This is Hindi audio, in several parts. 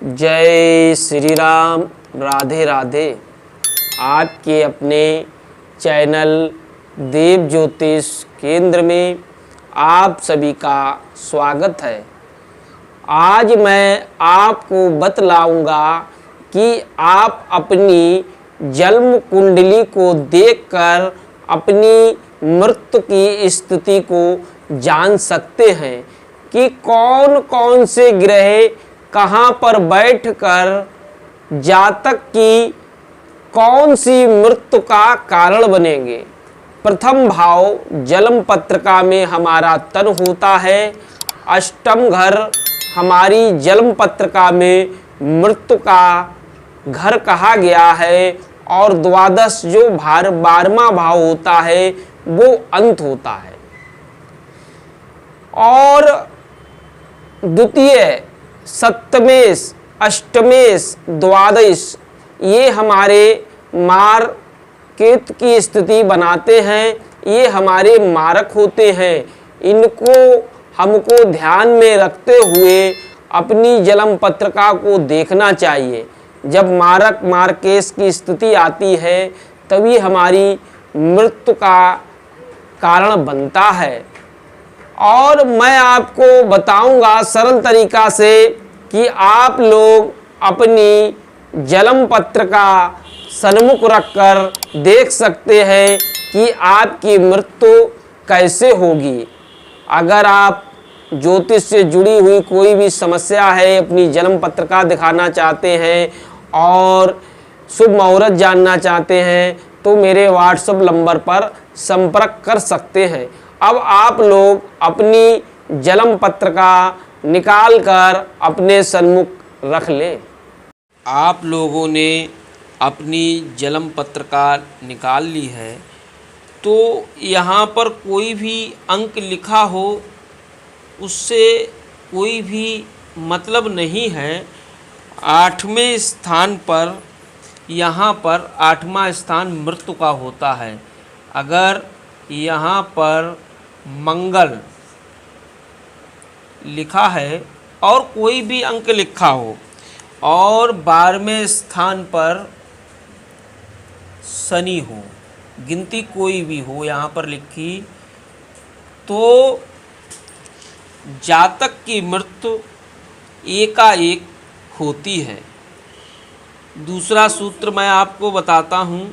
जय श्री राम। राधे राधे। आपके अपने चैनल देव ज्योतिष केंद्र में आप सभी का स्वागत है। आज मैं आपको बतलाऊंगा कि आप अपनी जन्म कुंडली को देखकर अपनी मृत्यु की स्थिति को जान सकते हैं कि कौन कौन से ग्रह कहाँ पर बैठकर जातक की कौन सी मृत्यु का कारण बनेंगे। प्रथम भाव जन्म पत्रिका में हमारा तन होता है। अष्टम घर हमारी जन्म पत्रिका में मृत्यु का घर कहा गया है और द्वादश जो 12वां भाव होता है वो अंत होता है। और द्वितीय सप्तमेश, अष्टमेश, द्वादश ये हमारे मार केतु की स्थिति बनाते हैं। ये हमारे मारक होते हैं। इनको हमको ध्यान में रखते हुए अपनी जन्म पत्रिका को देखना चाहिए। जब मारक मारकेश की स्थिति आती है तभी हमारी मृत्यु का कारण बनता है। और मैं आपको बताऊंगा सरल तरीका से कि आप लोग अपनी जन्म पत्रिका सन्मुख रखकर देख सकते हैं कि आपकी मृत्यु कैसे होगी। अगर आप ज्योतिष से जुड़ी हुई कोई भी समस्या है, अपनी जन्म पत्रिका दिखाना चाहते हैं और शुभ मुहूर्त जानना चाहते हैं तो मेरे व्हाट्सएप नंबर पर संपर्क कर सकते हैं। अब आप लोग अपनी जन्म पत्रिका निकाल कर अपने सन्मुख रख लें। आप लोगों ने अपनी जन्म पत्रिका निकाल ली है तो यहाँ पर कोई भी अंक लिखा हो उससे कोई भी मतलब नहीं है। 8वें स्थान पर यहाँ पर 8वां स्थान मृत्यु का होता है। अगर यहाँ पर मंगल लिखा है और कोई भी अंक लिखा हो और 12वें स्थान पर शनि हो, गिनती कोई भी हो यहाँ पर लिखी, तो जातक की मृत्यु एकाएक होती है। दूसरा सूत्र मैं आपको बताता हूँ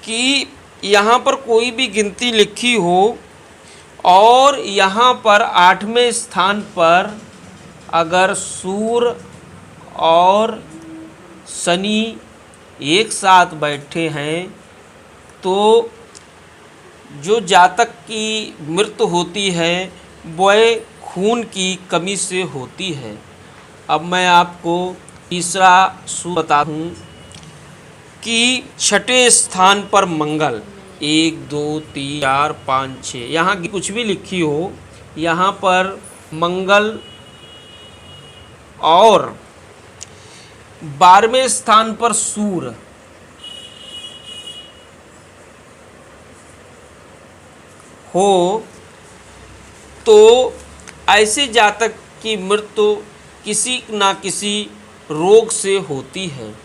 कि यहाँ पर कोई भी गिनती लिखी हो और यहाँ पर 8वें स्थान पर अगर सूर्य और शनि एक साथ बैठे हैं तो जो जातक की मृत्यु होती है वह खून की कमी से होती है। अब मैं आपको तीसरा सूत्र बता दूँ कि 6ठे स्थान पर मंगल 1 2 3 4 5 6 यहाँ कुछ भी लिखी हो, यहाँ पर मंगल और 12वें स्थान पर सूर्य हो तो ऐसे जातक की मृत्यु किसी ना किसी रोग से होती है।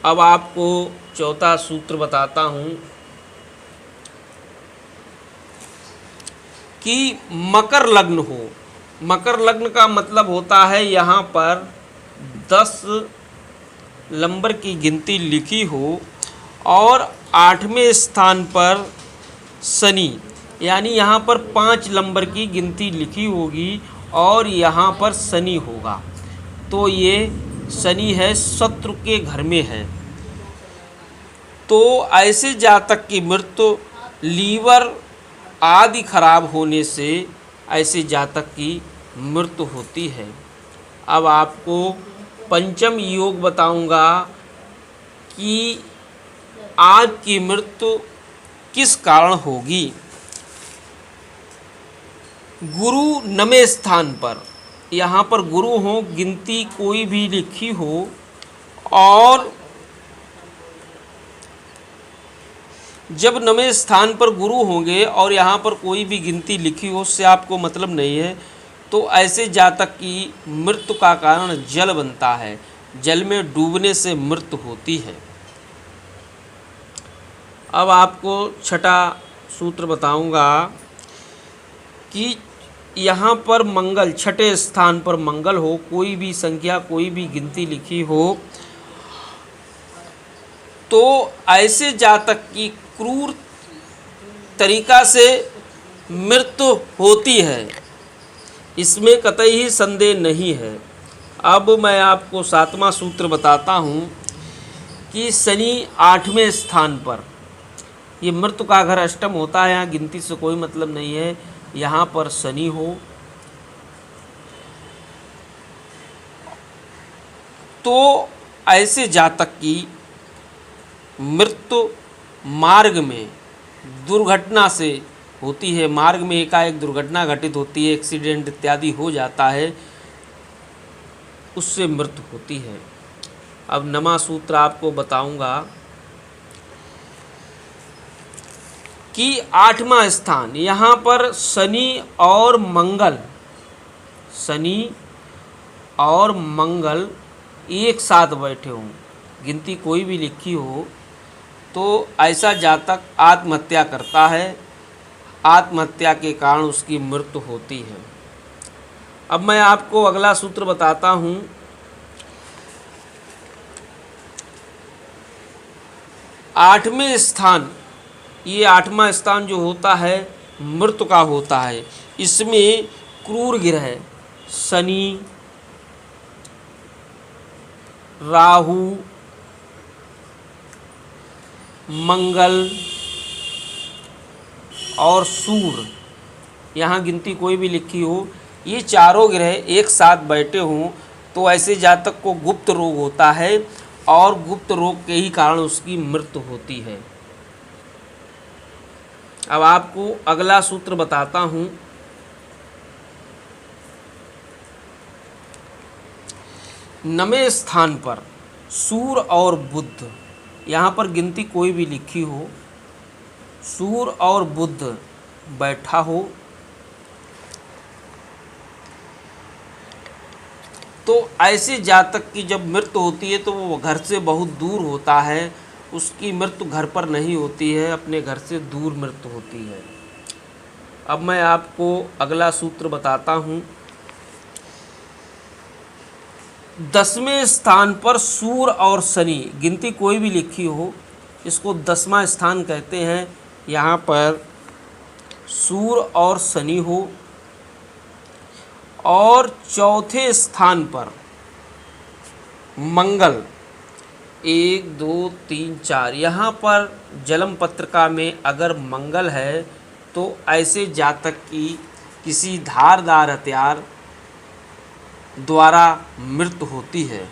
अब आपको चौथा सूत्र बताता हूँ कि मकर लग्न हो। मकर लग्न का मतलब होता है यहाँ पर 10 नंबर की गिनती लिखी हो और 8वें स्थान पर शनि, यानी यहाँ पर 5 नंबर की गिनती लिखी होगी और यहाँ पर शनि होगा तो ये शनि है, शत्रु के घर में है। तो ऐसे जातक की मृत्यु लीवर आदि खराब होने से ऐसे जातक की मृत्यु होती है। अब आपको पंचम योग बताऊंगा कि आपकी मृत्यु किस कारण होगी। गुरु 9वें स्थान पर, यहाँ पर गुरु हो, गिनती कोई भी लिखी हो और जब नवें स्थान पर गुरु होंगे और यहाँ पर कोई भी गिनती लिखी हो, उससे आपको मतलब नहीं है, तो ऐसे जातक की मृत्यु का कारण जल बनता है, जल में डूबने से मृत्यु होती है। अब आपको छठा सूत्र बताऊंगा कि यहाँ पर मंगल, छठे स्थान पर मंगल हो, कोई भी संख्या, कोई भी गिनती लिखी हो, तो ऐसे जातक की क्रूर तरीका से मृत्यु होती है, इसमें कतई ही संदेह नहीं है। अब मैं आपको सातवां सूत्र बताता हूँ कि शनि 8वें स्थान पर, ये मृत्यु का घर अष्टम होता है, यहाँ गिनती से कोई मतलब नहीं है, यहाँ पर शनि हो तो ऐसे जातक की मृत्यु मार्ग में दुर्घटना से होती है, मार्ग में एकाएक दुर्घटना घटित होती है, एक्सीडेंट इत्यादि हो जाता है, उससे मृत्यु होती है। अब नवा सूत्र आपको बताऊंगा कि 8वां स्थान, यहाँ पर शनि और मंगल, शनि और मंगल एक साथ बैठे हों, गिनती कोई भी लिखी हो, तो ऐसा जातक आत्महत्या करता है, आत्महत्या के कारण उसकी मृत्यु होती है। अब मैं आपको अगला सूत्र बताता हूँ। आठवें स्थान, ये 8वां स्थान जो होता है मृत्यु का होता है, इसमें क्रूर ग्रह शनि, राहु, मंगल और सूर्य, यहाँ गिनती कोई भी लिखी हो, ये चारों ग्रह एक साथ बैठे हों, तो ऐसे जातक को गुप्त रोग होता है और गुप्त रोग के ही कारण उसकी मृत्यु होती है। अब आपको अगला सूत्र बताता हूँ। नवें स्थान पर सूर्य और बुध, यहाँ पर गिनती कोई भी लिखी हो, सूर्य और बुध बैठा हो, तो ऐसे जातक की जब मृत्यु होती है तो वो घर से बहुत दूर होता है, उसकी मृत्यु घर पर नहीं होती है, अपने घर से दूर मृत्यु होती है। अब मैं आपको अगला सूत्र बताता हूँ। 10वें स्थान पर सूर्य और शनि, गिनती कोई भी लिखी हो, इसको 10वां स्थान कहते हैं। यहाँ पर सूर्य और शनि हो और चौथे स्थान पर मंगल, 1 2 3 4, यहाँ पर जन्म पत्रिका में अगर मंगल है तो ऐसे जातक की किसी धारदार हथियार द्वारा मृत्यु होती है।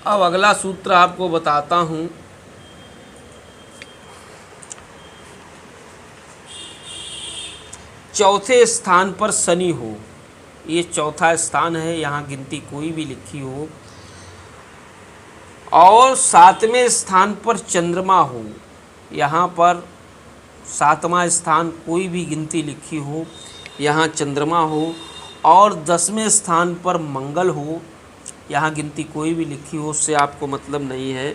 अब अगला सूत्र आपको बताता हूँ। चौथे स्थान पर शनि हो, ये चौथा स्थान है, यहाँ गिनती कोई भी लिखी हो, और 7वें स्थान पर चंद्रमा हो, यहाँ पर 7वां स्थान कोई भी गिनती लिखी हो, यहाँ चंद्रमा हो, और 10वें स्थान पर मंगल हो, यहाँ गिनती कोई भी लिखी हो, उससे आपको मतलब नहीं है,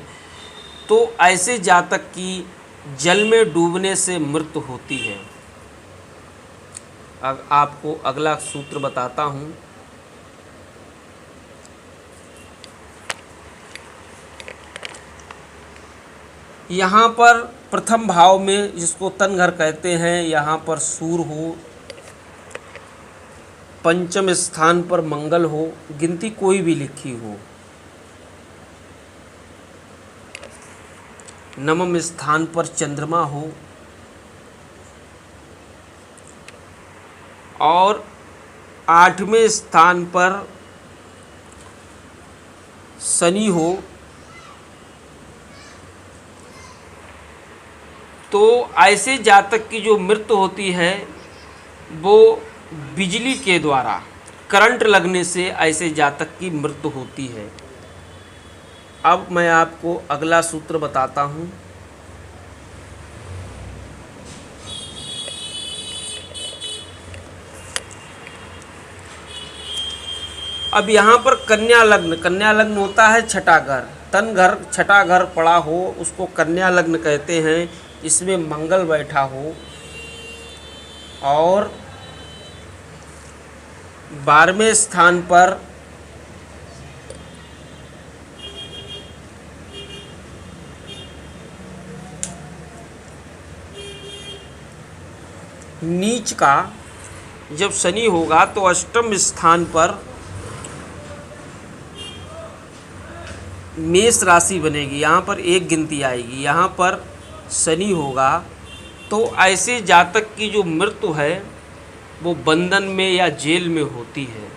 तो ऐसे जातक की जल में डूबने से मृत्यु होती है। अब आपको अगला सूत्र बताता हूँ। यहाँ पर प्रथम भाव में, जिसको तन घर कहते हैं, यहाँ पर सूर्य हो, पंचम स्थान पर मंगल हो, गिनती कोई भी लिखी हो, नवम स्थान पर चंद्रमा हो और 8वें स्थान पर शनि हो, तो ऐसे जातक की जो मृत्यु होती है वो बिजली के द्वारा, करंट लगने से ऐसे जातक की मृत्यु होती है। अब मैं आपको अगला सूत्र बताता हूँ। अब यहाँ पर कन्या लग्न होता है छठा घर, तन घर छठा घर पड़ा हो उसको कन्या लग्न कहते हैं। इसमें मंगल बैठा हो और 12वें स्थान पर नीच का जब शनि होगा तो अष्टम स्थान पर मेष राशि बनेगी। यहाँ पर एक गिनती आएगी, यहाँ पर शनि होगा तो ऐसे जातक की जो मृत्यु है वो बंधन में या जेल में होती है।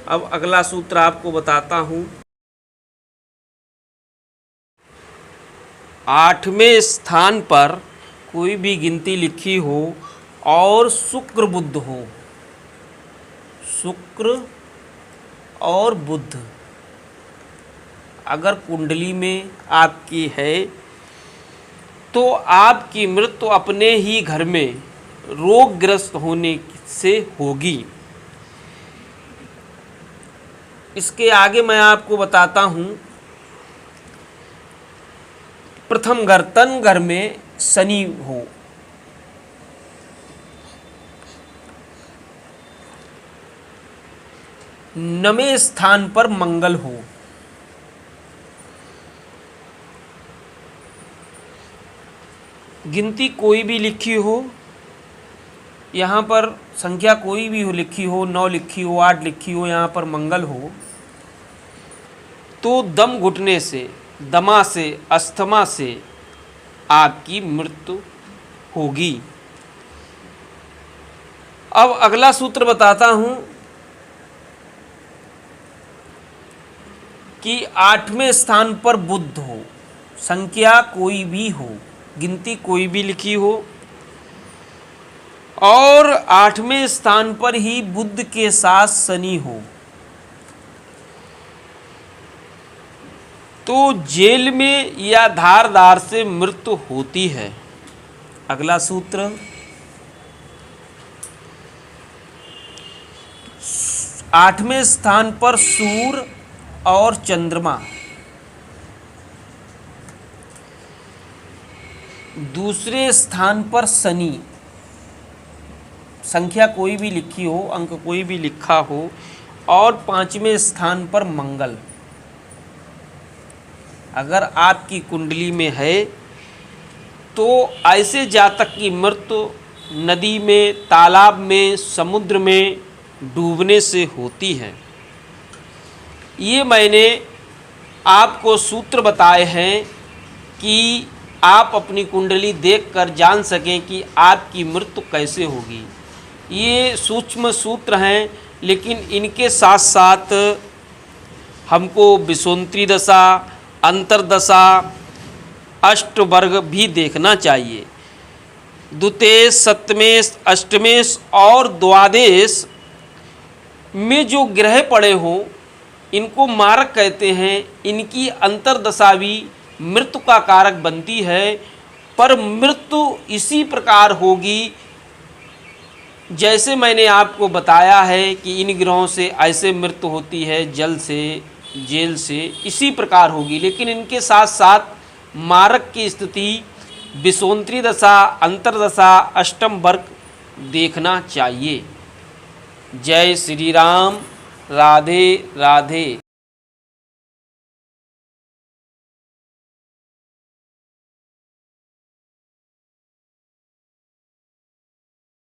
अब अगला सूत्र आपको बताता हूँ। 8वें स्थान पर कोई भी गिनती लिखी हो और शुक्र बुध हो, शुक्र और बुध अगर कुंडली में आपकी है तो आपकी मृत्यु अपने ही घर में रोगग्रस्त होने से होगी। इसके आगे मैं आपको बताता हूँ। प्रथम घर तन घर में शनि हो, नवें स्थान पर मंगल हो, गिनती कोई भी लिखी हो, यहाँ पर संख्या कोई भी हो लिखी हो, 9 लिखी हो, 8 लिखी हो, यहाँ पर मंगल हो तो दम घुटने से, दमा से, अस्थमा से आपकी मृत्यु होगी। अब अगला सूत्र बताता हूँ कि 8वें स्थान पर बुध हो, संख्या कोई भी हो, गिनती कोई भी लिखी हो और 8वें स्थान पर ही बुध के साथ शनि हो तो जेल में या धारदार से मृत्यु होती है। अगला सूत्र 8वें स्थान पर सूर्य और चंद्रमा, दूसरे स्थान पर शनि, संख्या कोई भी लिखी हो, अंक कोई भी लिखा हो और 5वें स्थान पर मंगल। अगर आपकी कुंडली में है तो ऐसे जातक की मृत्यु नदी में, तालाब में, समुद्र में डूबने से होती है। ये मैंने आपको सूत्र बताए हैं कि आप अपनी कुंडली देखकर जान सकें कि आपकी मृत्यु कैसे होगी। ये सूक्ष्म सूत्र हैं, लेकिन इनके साथ साथ हमको विषोंतरी दशा, अंतर्दशा, अष्टवर्ग भी देखना चाहिए। द्वितीयेश, सप्तमेश, अष्टमेश और द्वादश में जो ग्रह पड़े हों इनको मारक कहते हैं। इनकी अंतर्दशा भी मृत्यु का कारक बनती है, पर मृत्यु इसी प्रकार होगी जैसे मैंने आपको बताया है कि इन ग्रहों से ऐसे मृत्यु होती है, जल से, जेल से, इसी प्रकार होगी। लेकिन इनके साथ साथ मारक की स्थिति, विषोंतरी दशा, अंतर्दशा, अष्टम वर्ग देखना चाहिए। जय श्री राम। राधे राधे।